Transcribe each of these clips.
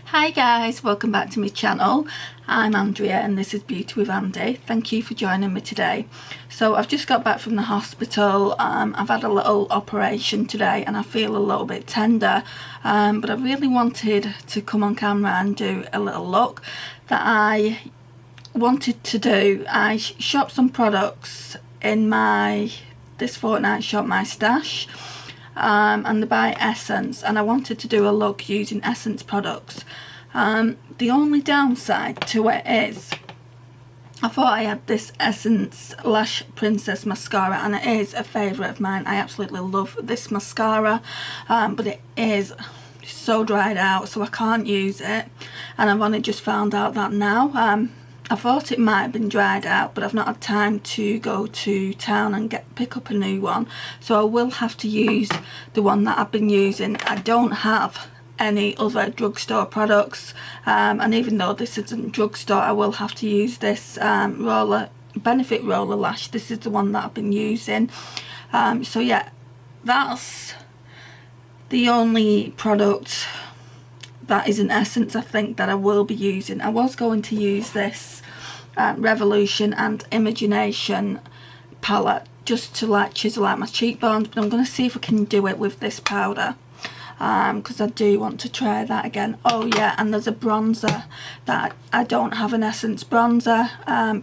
Hi guys, welcome back to my channel. I'm Andrea and this is Beauty with Andy. Thank you for joining me today. So I've just got back from the hospital. I've had a little operation today and I feel a little bit tender, but I really wanted to come on camera and do a little look that I wanted to do. I shopped some products in this fortnight shop, My Stash, and they buy Essence, and I wanted to do a look using Essence products. The only downside to it is I thought I had this Essence Lash Princess mascara, and it is a favourite of mine. I absolutely love this mascara, but it is so dried out, so I can't use it, and I've only just found out that now. I thought it might have been dried out, but I've not had time to go to town and pick up a new one, so I will have to use the one that I've been using. I don't have any other drugstore products, and even though this isn't drugstore, I will have to use this Benefit Roller Lash. This is the one that I've been using. So yeah, that's the only product that is an Essence I think that I will be using. I was going to use this Revolution and Imagination palette just to chisel out my cheekbones, but I'm going to see if I can do it with this powder, because I do want to try that again. Oh yeah, and there's a bronzer that I don't have, an Essence bronzer,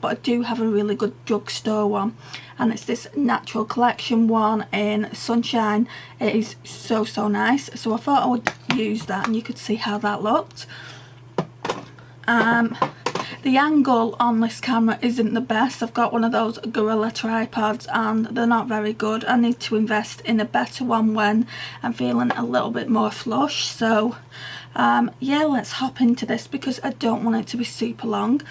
but I do have a really good drugstore one, and it's this Natural Collection one in Sunshine. It is so nice, so I thought I would use that and you could see how that looked. The angle on this camera isn't the best. I've got one of those Gorilla tripods and they're not very good. I need to invest in a better one when I'm feeling a little bit more flush. So yeah, let's hop into this because I don't want it to be super long.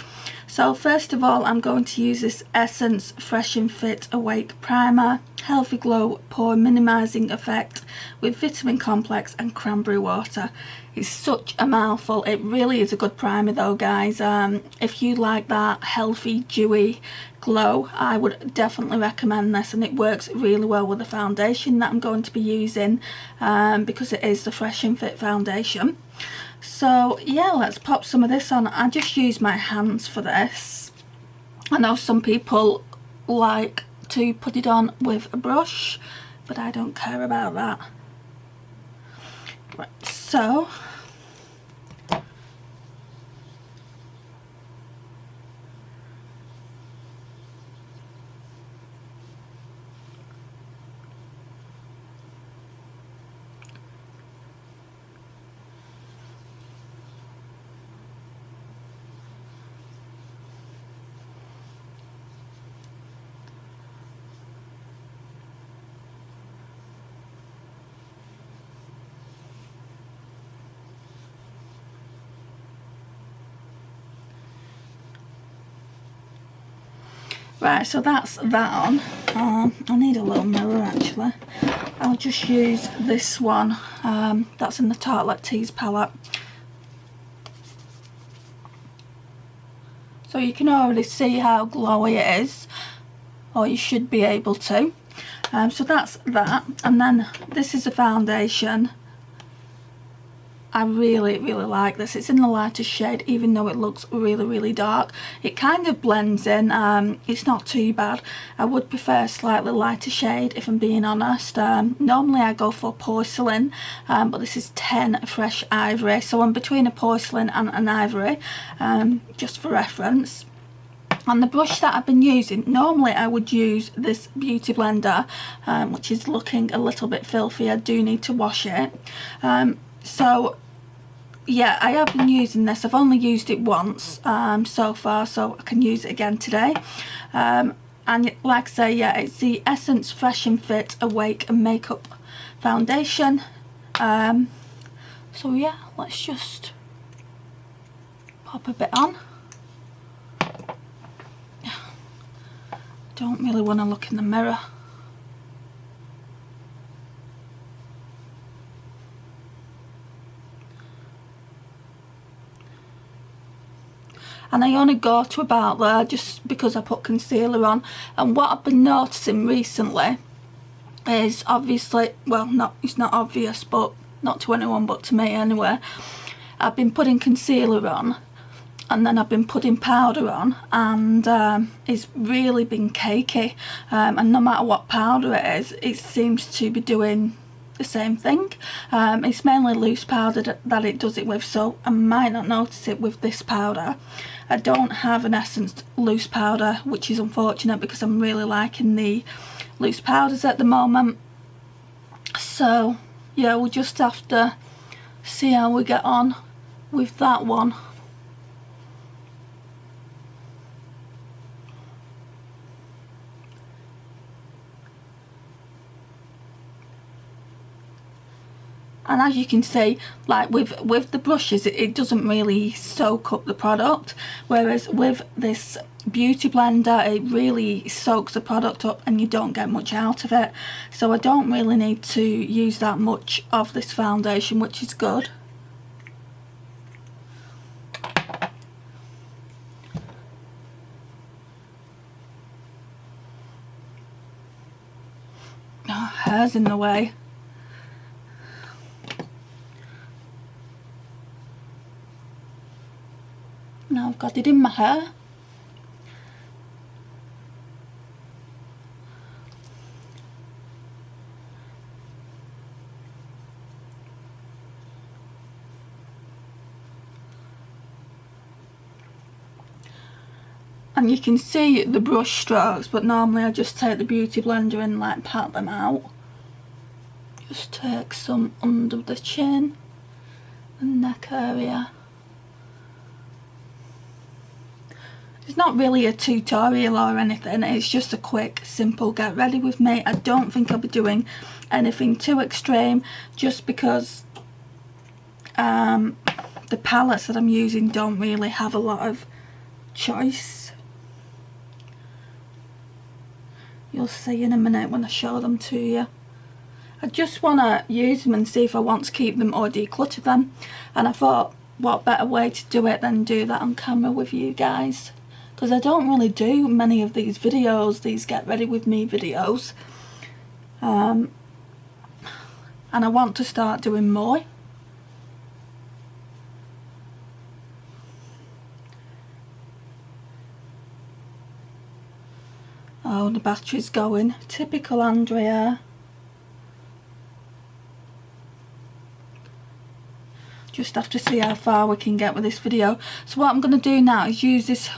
So first of all, I'm going to use this Essence Fresh and Fit Awake Primer, Healthy Glow Pore Minimising Effect with Vitamin Complex and Cranberry Water. It's such a mouthful. It really is a good primer though, guys. If you like that healthy, dewy glow, I would definitely recommend this, and it works really well with the foundation that I'm going to be using, because it is the Fresh and Fit foundation. So yeah, let's pop some of this on. I just use my hands for this. I know some people like to put it on with a brush, but I don't care about that. Right, so right, so that's that on. I need a little mirror actually. I'll just use this one, that's in the Tartelette Tease palette. So you can already see how glowy it is, or you should be able to. So that's that, and then this is a foundation. I really like this. It's in the lightest shade, even though it looks really dark. It kind of blends in. It's not too bad. I would prefer a slightly lighter shade if I'm being honest. Normally I go for porcelain, but this is 10 Fresh Ivory, so I'm between a porcelain and an ivory, just for reference. And the brush that I've been using, normally I would use this beauty blender, which is looking a little bit filthy. I do need to wash it. So yeah, I have been using this. I've only used it once so far, so I can use it again today. And like I say, yeah, it's the Essence Fresh and Fit Awake and Makeup Foundation. So yeah, let's just pop a bit on. Don't really want to look in the mirror. And I only go to about there just because I put concealer on. And what I've been noticing recently is, obviously, well, it's not obvious, but not to anyone but to me anyway, I've been putting concealer on and then I've been putting powder on, and it's really been cakey, and no matter what powder it is, it seems to be doing the same thing. It's mainly loose powder that it does it with, so I might not notice it with this powder. I don't have an essence loose powder, which is unfortunate because I'm really liking the loose powders at the moment. So yeah, we'll just have to see how we get on with that one. And as you can see, like with the brushes, it doesn't really soak up the product, whereas with this beauty blender it really soaks the product up and you don't get much out of it. So I don't really need to use that much of this foundation, which is good. Oh, hair's in the way. Now I've got it in my hair. And you can see the brush strokes, but normally I just take the beauty blender and like pat them out. Just take some under the chin and neck area. It's not really a tutorial or anything, it's just a quick, simple get ready with me. I don't think I'll be doing anything too extreme, just because the palettes that I'm using don't really have a lot of choice. You'll see in a minute when I show them to you. I just want to use them and see if I want to keep them or declutter them, and I thought what better way to do it than do that on camera with you guys, because I don't really do many of these videos, these get ready with me videos, and I want to start doing more. Oh, the battery's going. Typical Andrea. Just have to see how far we can get with this video. So what I'm going to do now is use this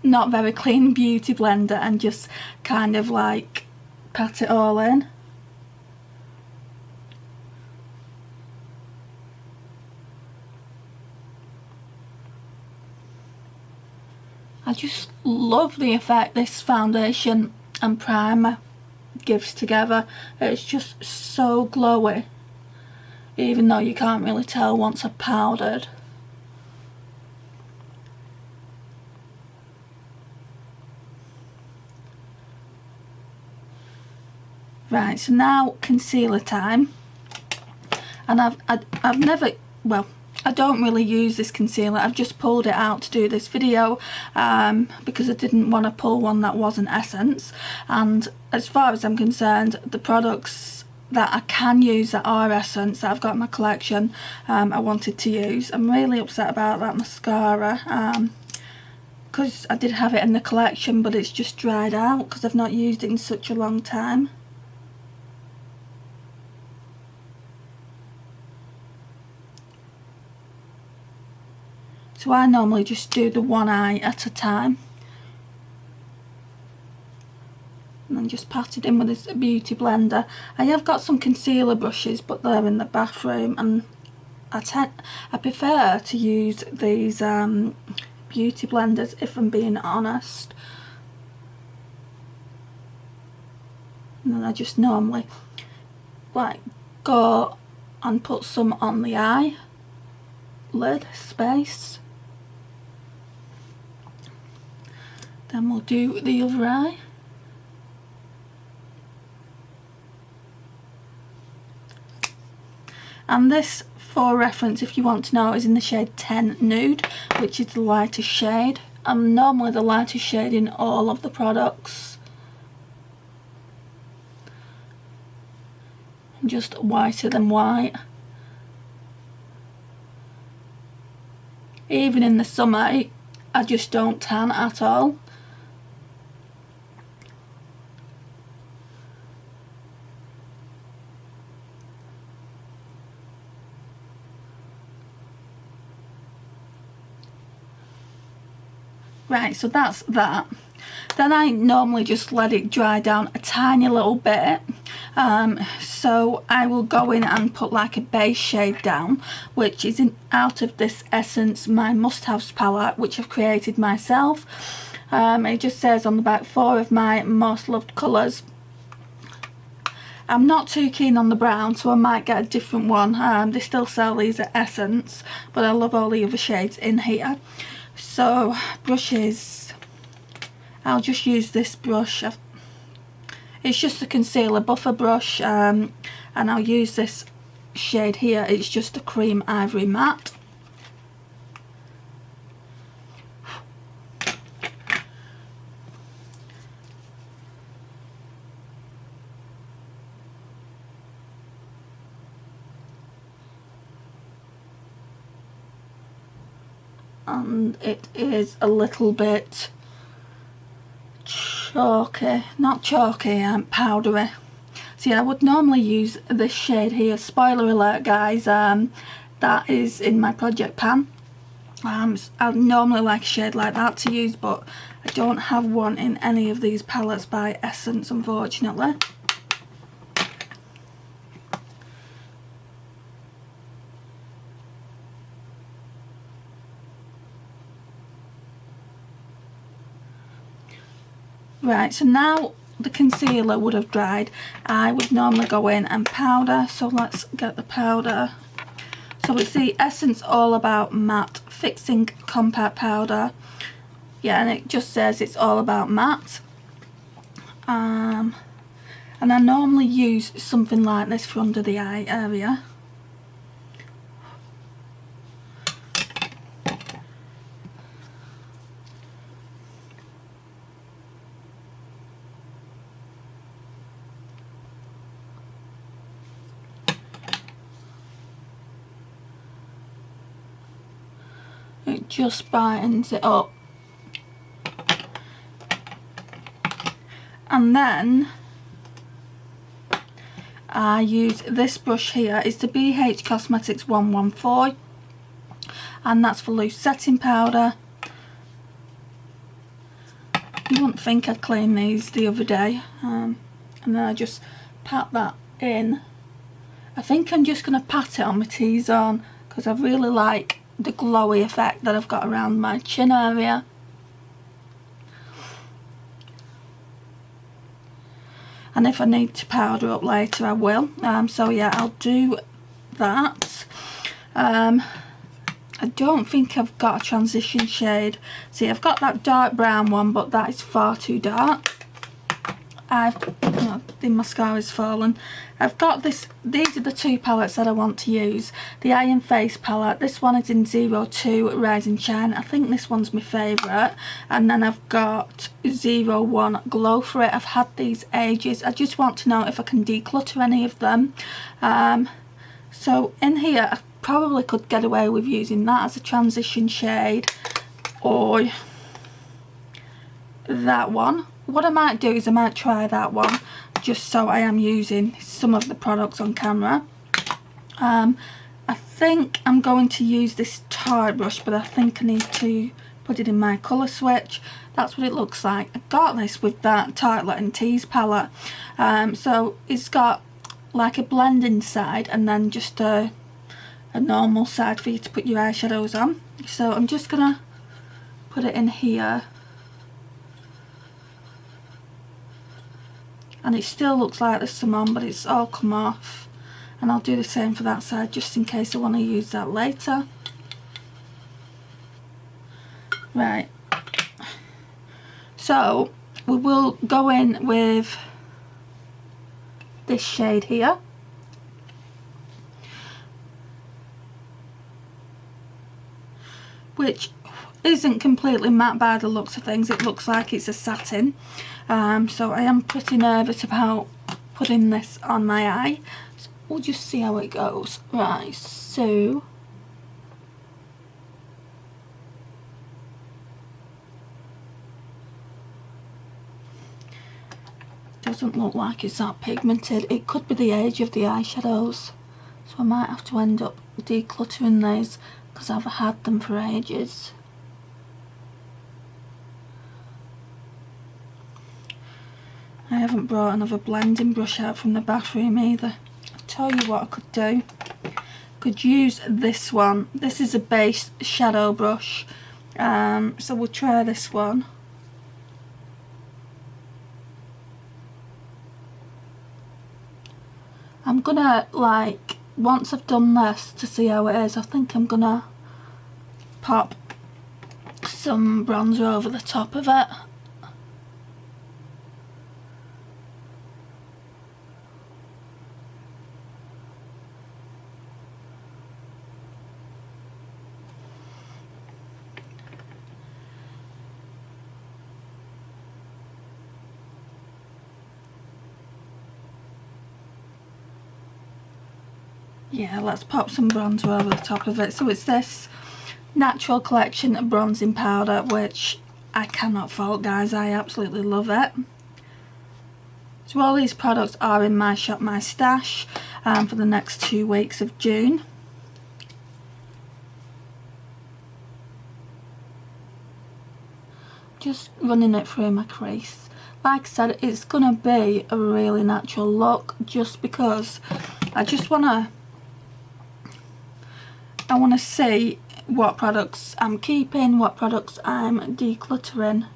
not very clean beauty blender and just kind of like pat it all in. I just love the effect this foundation and primer gives together. It's just so glowy, even though you can't really tell once I've powdered. Right, so now concealer time, and I've never, well, I don't really use this concealer. I've just pulled it out to do this video because I didn't want to pull one that wasn't Essence, and as far as I'm concerned, the products that I can use that are Essence that I've got in my collection, I wanted to use. I'm really upset about that mascara because I did have it in the collection, but it's just dried out because I've not used it in such a long time. So I normally just do the one eye at a time and then just pat it in with this beauty blender. I have got some concealer brushes, but they're in the bathroom, and I prefer to use these beauty blenders if I'm being honest. And then I just normally like go and put some on the eye lid space. Then we'll do the other eye. And this, for reference, if you want to know, is in the shade 10 Nude, which is the lightest shade. I'm normally the lightest shade in all of the products. Just whiter than white. even in the summer, I just don't tan at all. Right, so that's that. Then I normally just let it dry down a tiny little bit. So I will go in and put like a base shade down, which is out of this Essence My Must Haves palette, which I've created myself. It just says on the back 4 of my most loved colours. I'm not too keen on the brown, so I might get a different one. They still sell these at Essence, but I love all the other shades in here. So brushes, I'll just use this brush. It's just a concealer buffer brush, and I'll use this shade here. It's just a cream ivory matte. And it is a little bit chalky, not chalky, powdery. See, I would normally use this shade here. Spoiler alert, guys, that is in my project pan. I normally like a shade like that to use, but I don't have one in any of these palettes by Essence, unfortunately. Right, so now the concealer would have dried. I would normally go in and powder, so let's get the powder. So it's the Essence All About Matte Fixing Compact Powder. Yeah, and it just says it's all about matte. And I normally use something like this for under the eye area. It just brightens it up. And then I use this brush here. It's the BH Cosmetics 114, and that's for loose setting powder. You wouldn't think I'd cleaned these the other day. And then I just pat that in. I think I'm just going to pat it on my T-zone because I really like the glowy effect that I've got around my chin area. And if I need to powder up later, I will. So yeah, I'll do that. I don't think I've got a transition shade. See, I've got that dark brown one, but that is far too dark. The mascara's fallen. I've got this. These are the two palettes that I want to use. The Iron Face palette. This one is in 02 Rise and Shine. I think this one's my favourite. And then I've got 01 Glow for It. I've had these ages. I just want to know if I can declutter any of them. So in here, I probably could get away with using that as a transition shade, or that one. What I might do is I might try that one, just so I am using some of the products on camera. I think I'm going to use this toy brush, but I think I need to put it in my colour switch. That's what it looks like. I got this with that Tartelette and Tease palette. So it's got like a blending side and then just a normal side for you to put your eyeshadows on. So I'm just gonna put it in here. And it still looks like there's some on, but it's all come off. And I'll do the same for that side just in case I want to use that later. Right. So we will go in with this shade here. Which isn't completely matte by the looks of things. It looks like it's a satin. So I am pretty nervous about putting this on my eye. So we'll just see how it goes. Right, so doesn't look like it's that pigmented. It could be the age of the eyeshadows, so I might have to end up decluttering these because I've had them for ages. I haven't brought another blending brush out from the bathroom either. I'll tell you what I could do. Could use this one. This is a base shadow brush, so we'll try this one. I'm gonna, like, once I've done this to see how it is, I think I'm gonna pop some bronzer over the top of it. Yeah, let's pop some bronzer over the top of it. So it's this Natural Collection of bronzing powder, which I cannot fault, guys. I absolutely love it. So all these products are in my shop, My Stash, for the next 2 weeks of June. Just running it through my crease. Like I said, it's gonna be a really natural look, just because I just wanna see what products I'm keeping, what products I'm decluttering.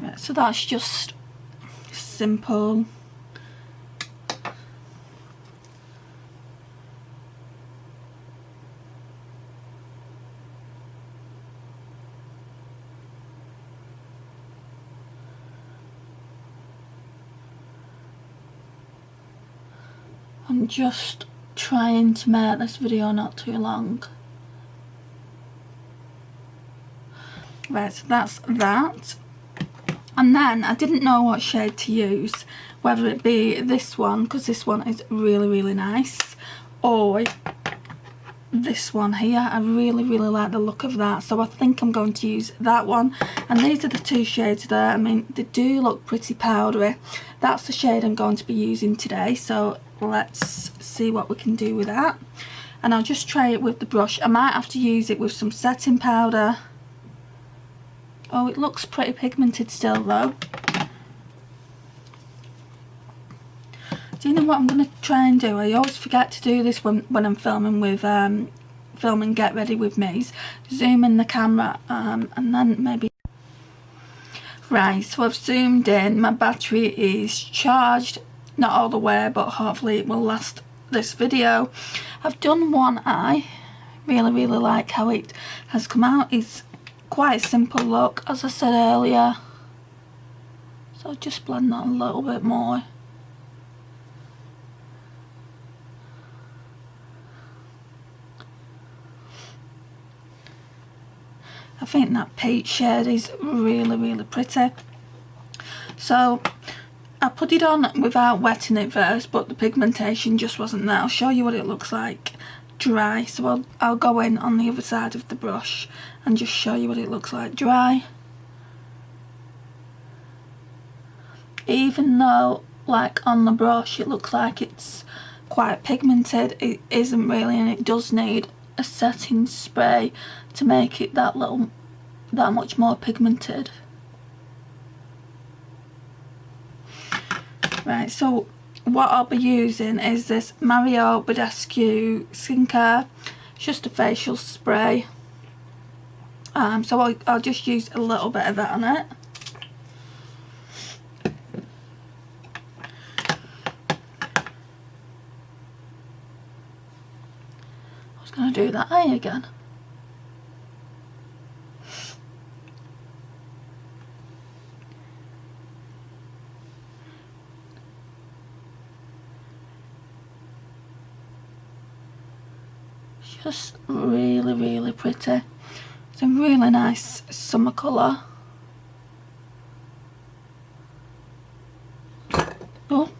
Right, so that's just simple. I'm just trying to make this video not too long. Right, so that's that. And then I didn't know what shade to use, whether it be this one, because this one is really, really nice, or this one here. I really, really like the look of that, so I think I'm going to use that one. And these are the two shades there. I mean, they do look pretty powdery. That's the shade I'm going to be using today, so let's see what we can do with that. And I'll just try it with the brush. I might have to use it with some setting powder. Oh, it looks pretty pigmented still though. Do you know what I'm going to try and do? I always forget to do this when I'm filming with filming Get Ready With Me's. Zoom in the camera and then maybe... Right, so I've zoomed in. My battery is charged. Not all the way, but hopefully it will last this video. I've done one eye. Really, really like how it has come out. It's quite a simple look, as I said earlier. So I'll just blend that a little bit more. I think that peach shade is really, really pretty. So I put it on without wetting it first, but the pigmentation just wasn't there. I'll show you what it looks like dry. So I'll go in on the other side of the brush and just show you what it looks like dry. Even though, like, on the brush it looks like it's quite pigmented, it isn't really, and it does need a setting spray to make it that much more pigmented. Right, so what I'll be using is this Mario Badescu skincare. It's just a facial spray. So I'll just use a little bit of that on it. I was going to do that eye again. Just really, really pretty. It's a really nice summer colour. Oh,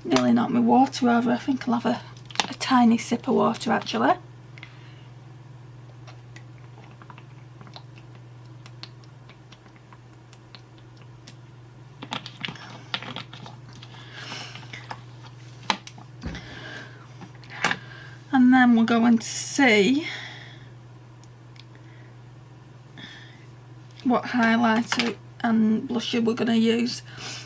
nearly knocked my water over. I think I'll have a tiny sip of water actually. And then we're going to see what highlighter and blusher we're going to use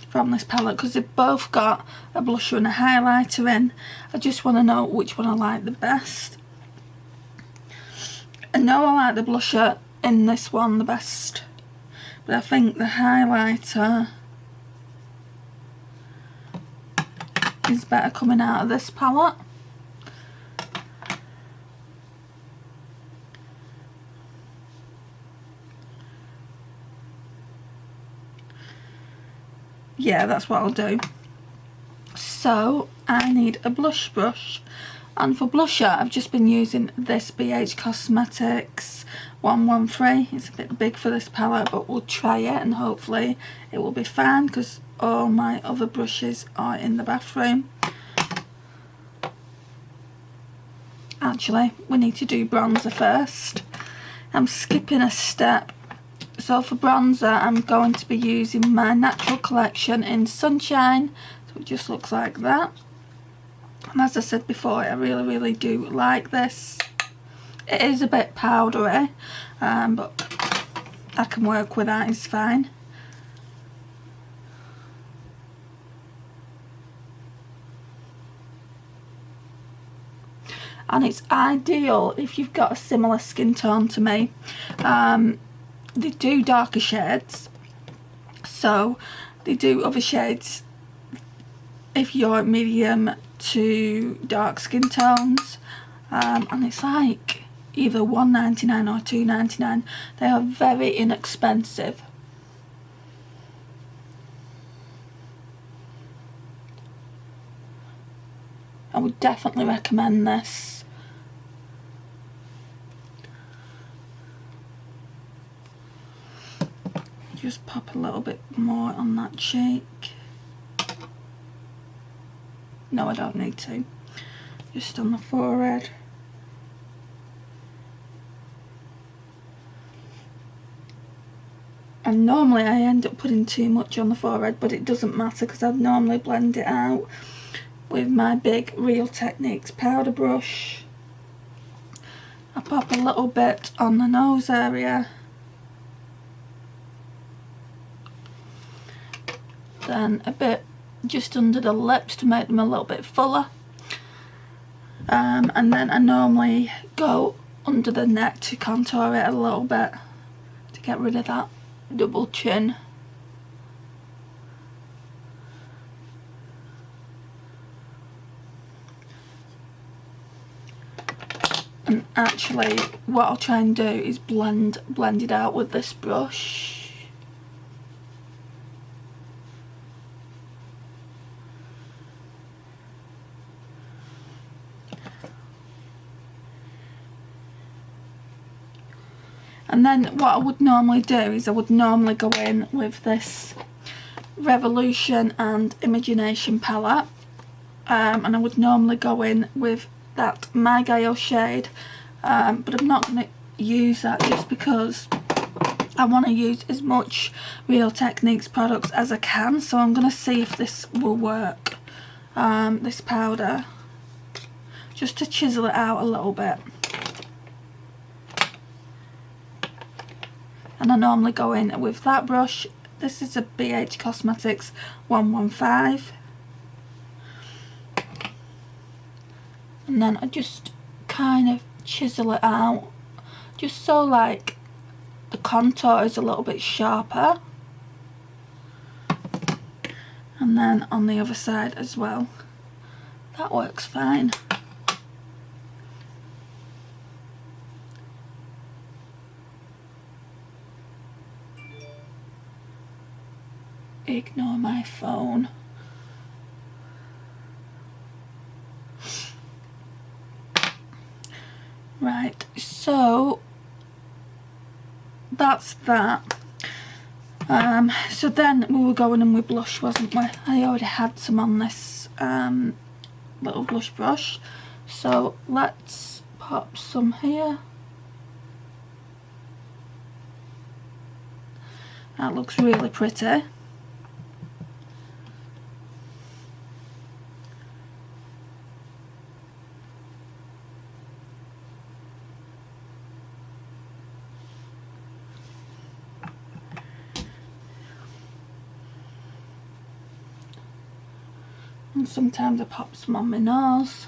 from this palette, because they've both got a blusher and a highlighter in. I just want to know which one I like the best. I know I like the blusher in this one the best, but I think the highlighter is better coming out of this palette. Yeah, that's what I'll do. So I need a blush brush, and for blusher I've just been using this BH Cosmetics 113. It's a bit big for this palette, but we'll try it and hopefully it will be fine, because all my other brushes are in the bathroom. Actually, we need to do bronzer first. I'm skipping a step. So for bronzer, I'm going to be using my Natural Collection in Sunshine. So it just looks like that. And as I said before, I really do like this. It is a bit powdery, but I can work with that, it's fine. And it's ideal if you've got a similar skin tone to me. They do darker shades, so they do other shades if you're medium to dark skin tones, and it's like either $1.99 or $2.99. They are very inexpensive. I would definitely recommend this. Just pop a little bit more on that cheek. No, I don't need to. Just on the forehead. And normally I end up putting too much on the forehead, but it doesn't matter because I'd normally blend it out with my big Real Techniques powder brush. I pop a little bit on the nose area. Then a bit just under the lips to make them a little bit fuller, and then I normally go under the neck to contour it a little bit to get rid of that double chin. And actually what I'll try and do is blend it out with this brush. And then what I would normally do is I would normally go in with this Revolution and Imagination palette, and I would normally go in with that My Gaio shade, but I'm not going to use that just because I want to use as much Real Techniques products as I can. So I'm going to see if this will work, this powder, just to chisel it out a little bit. And I normally go in with that brush. This is a BH Cosmetics 115. And then I just kind of chisel it out, just so like the contour is a little bit sharper. And then on the other side as well. That works fine. Ignore my phone. Right, so that's that. So then we were going in with blush, wasn't we? I already had some on this little blush brush, so let's pop some here. That looks really pretty. and sometimes I pop some on my nose.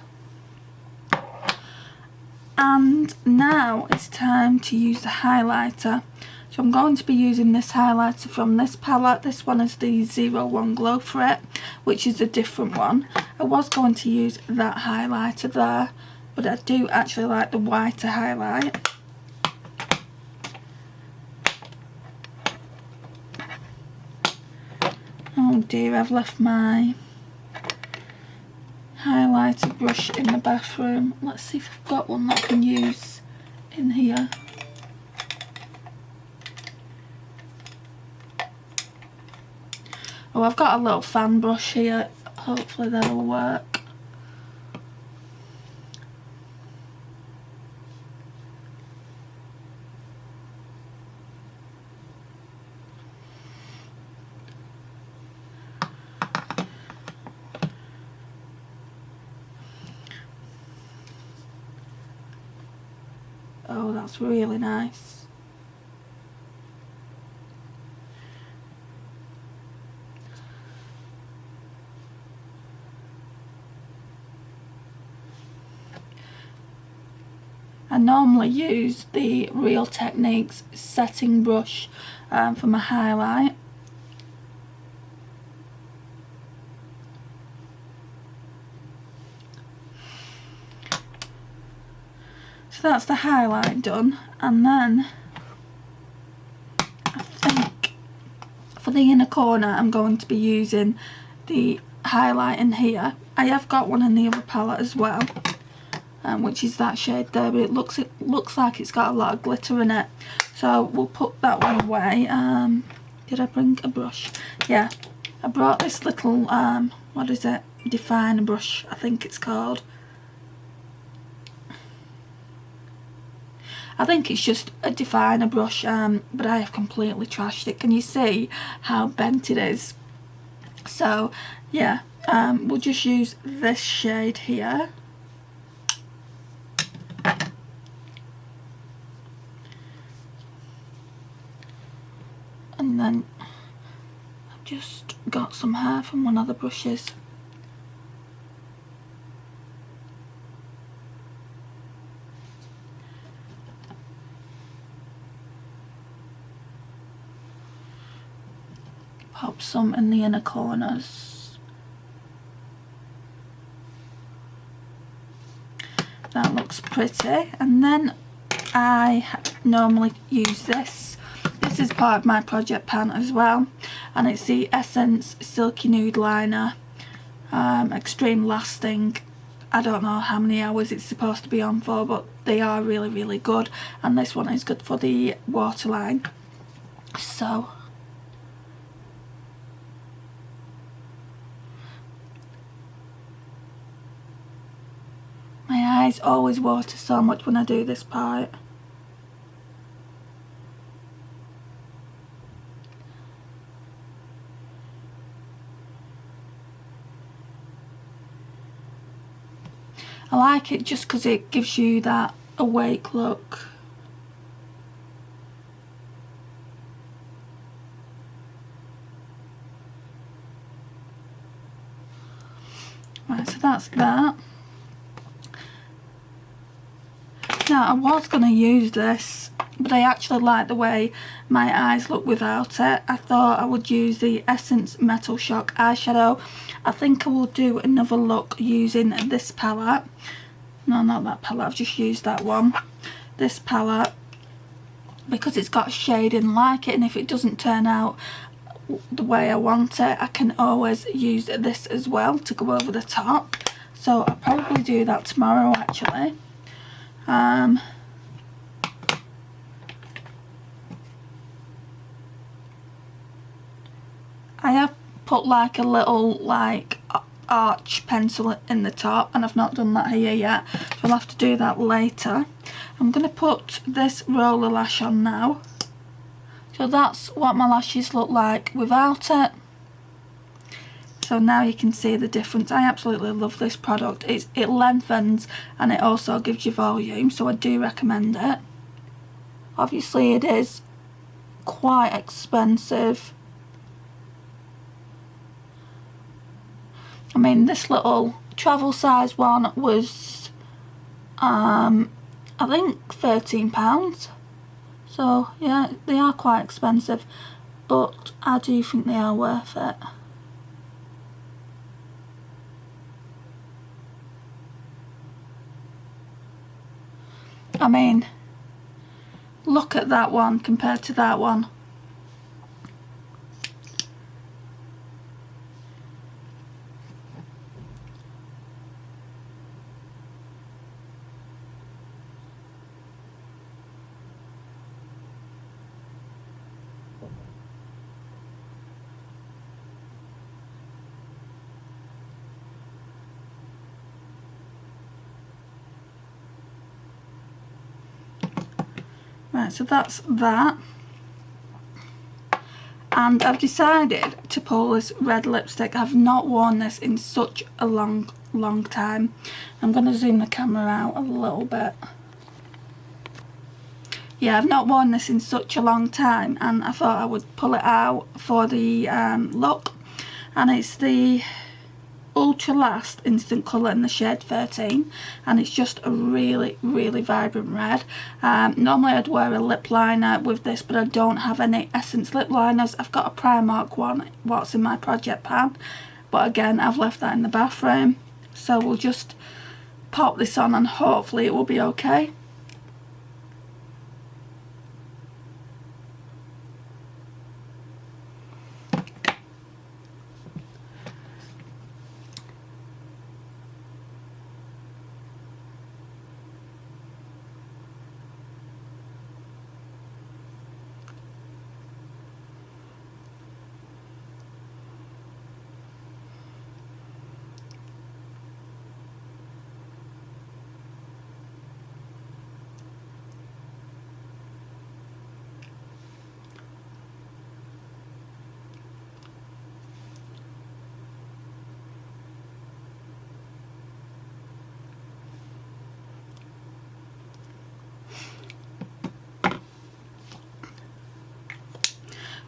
And now it's time to use the highlighter. So I'm going to be using this highlighter from this palette. This one is the 01 Glow for it, which is a different one. I was going to use that highlighter there, but I do actually like the whiter highlight. Oh dear, I've left my highlighter brush in the bathroom. Let's see if I've got one that I can use in here. Oh, I've got a little fan brush here. Hopefully that'll work. Oh, that's really nice. I normally use the Real Techniques setting brush for my highlight. So that's the highlight done, and then I think for the inner corner I'm going to be using the highlight in here. I have got one in the other palette as well, which is that shade there, but it looks like it's got a lot of glitter in it, so we'll put that one away. Did I bring a brush? Yeah, I brought this little what is it, definer brush I think it's called. I think it's just a definer brush, but I have completely trashed it. Can you see how bent it is? So yeah, we'll just use this shade here. And then I've just got some hair from one of the brushes. Pop some in the inner corners. That looks pretty. And then I normally use this. This is part of my project pan as well, and it's the Essence Silky Nude Liner, extreme lasting. I don't know how many hours it's supposed to be on for, but they are really, really good, and this one is good for the waterline. So my eyes always water so much when I do this part. I like it just because it gives you that awake look. Right, so that's that. Now I was going to use this, but I actually like the way my eyes look without it. I thought I would use the Essence Metal Shock eyeshadow. I think I will do another look using this palette. No, not that palette, I've just used that one. This palette, because it's got shading like it, and if it doesn't turn out the way I want it, I can always use this as well to go over the top. So I'll probably do that tomorrow actually. I have put like a little arch pencil in the top, and I've not done that here yet, so I'll have to do that later. I'm going to put this roller lash on now. So that's what my lashes look like without it. So now you can see the difference. I absolutely love this product. It lengthens and it also gives you volume, so I do recommend it. Obviously it is quite expensive. I mean, this little travel size one was I think £13. So yeah, they are quite expensive, but I do think they are worth it. I mean, look at that one compared to that one. Right, so that's that. And I've decided to pull this red lipstick. I've not worn this in such a long time. I'm going to zoom the camera out a little bit. Yeah, I've not worn this in such a long time, and I thought I would pull it out for the look. And it's the Ultra Last Instant Colour in the shade 13, and it's just a really vibrant red. Normally I'd wear a lip liner with this, but I don't have any Essence lip liners. I've got a Primark one, what's in my project pan, but again I've left that in the bathroom, so we'll just pop this on and hopefully it will be okay.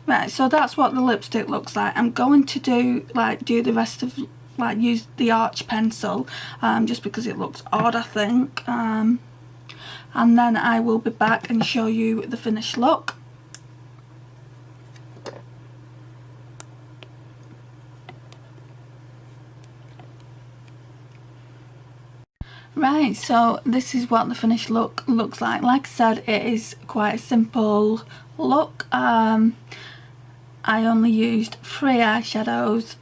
Right, so that's what the lipstick looks like. I'm going to do the rest of, use the arch pencil, just because it looks odd, I think. And then I will be back and show you the finished look. Right, so this is what the finished look looks like. Like I said, it is quite a simple look. I only used 3 eyeshadows,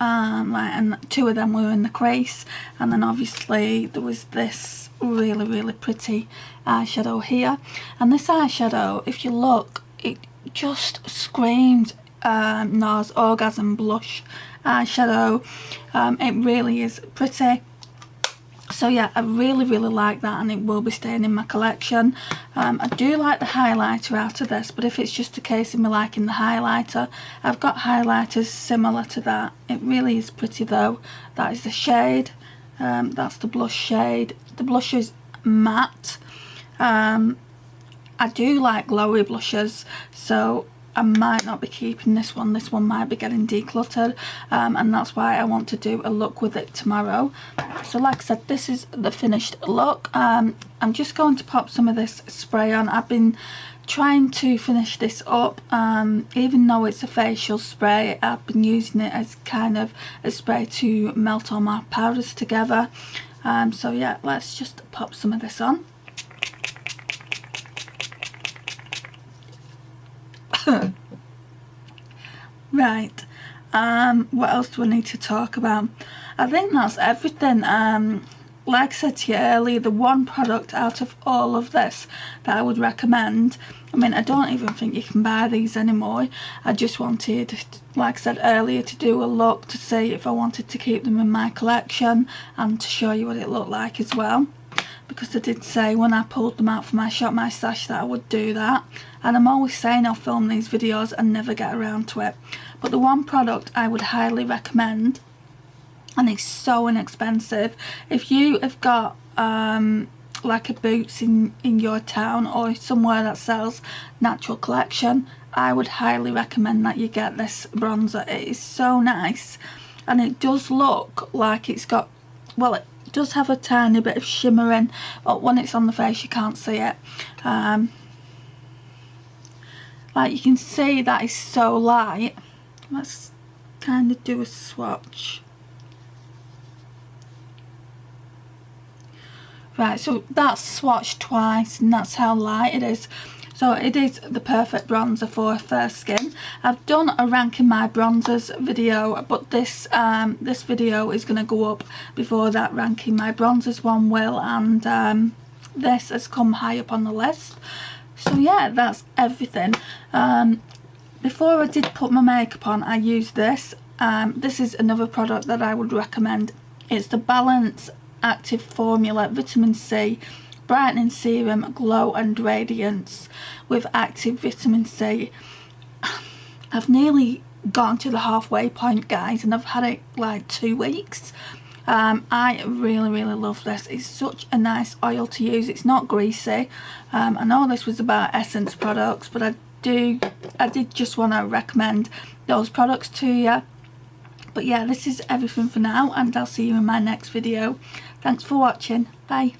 and 2 of them were in the crease, and then obviously there was this really pretty eyeshadow here. And this eyeshadow, if you look, it just screams NARS Orgasm Blush eyeshadow. It really is pretty. So yeah, I really like that, and it will be staying in my collection. I do like the highlighter out of this, but if it's just a case of me liking the highlighter, I've got highlighters similar to that. It really is pretty though. That is the shade. That's the blush shade. The blush is matte. I do like glowy blushes, so I might not be keeping this one. This one might be getting decluttered, and that's why I want to do a look with it tomorrow. So like I said, this is the finished look. I'm just going to pop some of this spray on. I've been trying to finish this up, even though it's a facial spray. I've been using it as kind of a spray to melt all my powders together. So yeah, let's just pop some of this on. Right, what else do I need to talk about? I think that's everything. Like I said to you earlier, the one product out of all of this that I would recommend, I mean, I don't even think you can buy these anymore. I just wanted, like I said earlier, to do a look to see if I wanted to keep them in my collection, and to show you what it looked like as well. Because I did say when I pulled them out for my shop, My Stash, that I would do that. And I'm always saying I'll film these videos and never get around to it. But the one product I would highly recommend, and it's so inexpensive, if you have got like a Boots in your town, or somewhere that sells Natural Collection, I would highly recommend that you get this bronzer. It is so nice. and it does look like it's got, well, it does have a tiny bit of shimmering, but when it's on the face you can't see it. Like you can see that is so light. Let's kind of do a swatch. Right, so that's swatched twice and that's how light it is. So it is the perfect bronzer for fair skin. I've done a ranking my bronzers video, but this this video is going to go up before that ranking my bronzers one will, and this has come high up on the list. So yeah, that's everything. Before I did put my makeup on, I used this. This is another product that I would recommend. It's the Balance Active Formula Vitamin C Brightening Serum Glow and Radiance with Active Vitamin C. I've nearly gone to the halfway point, guys, and I've had it like 2 weeks. I really love this. It's such a nice oil to use. It's not greasy. I know this was about Essence products, but I did just want to recommend those products to you. But yeah, this is everything for now, and I'll see you in my next video. Thanks for watching. Bye.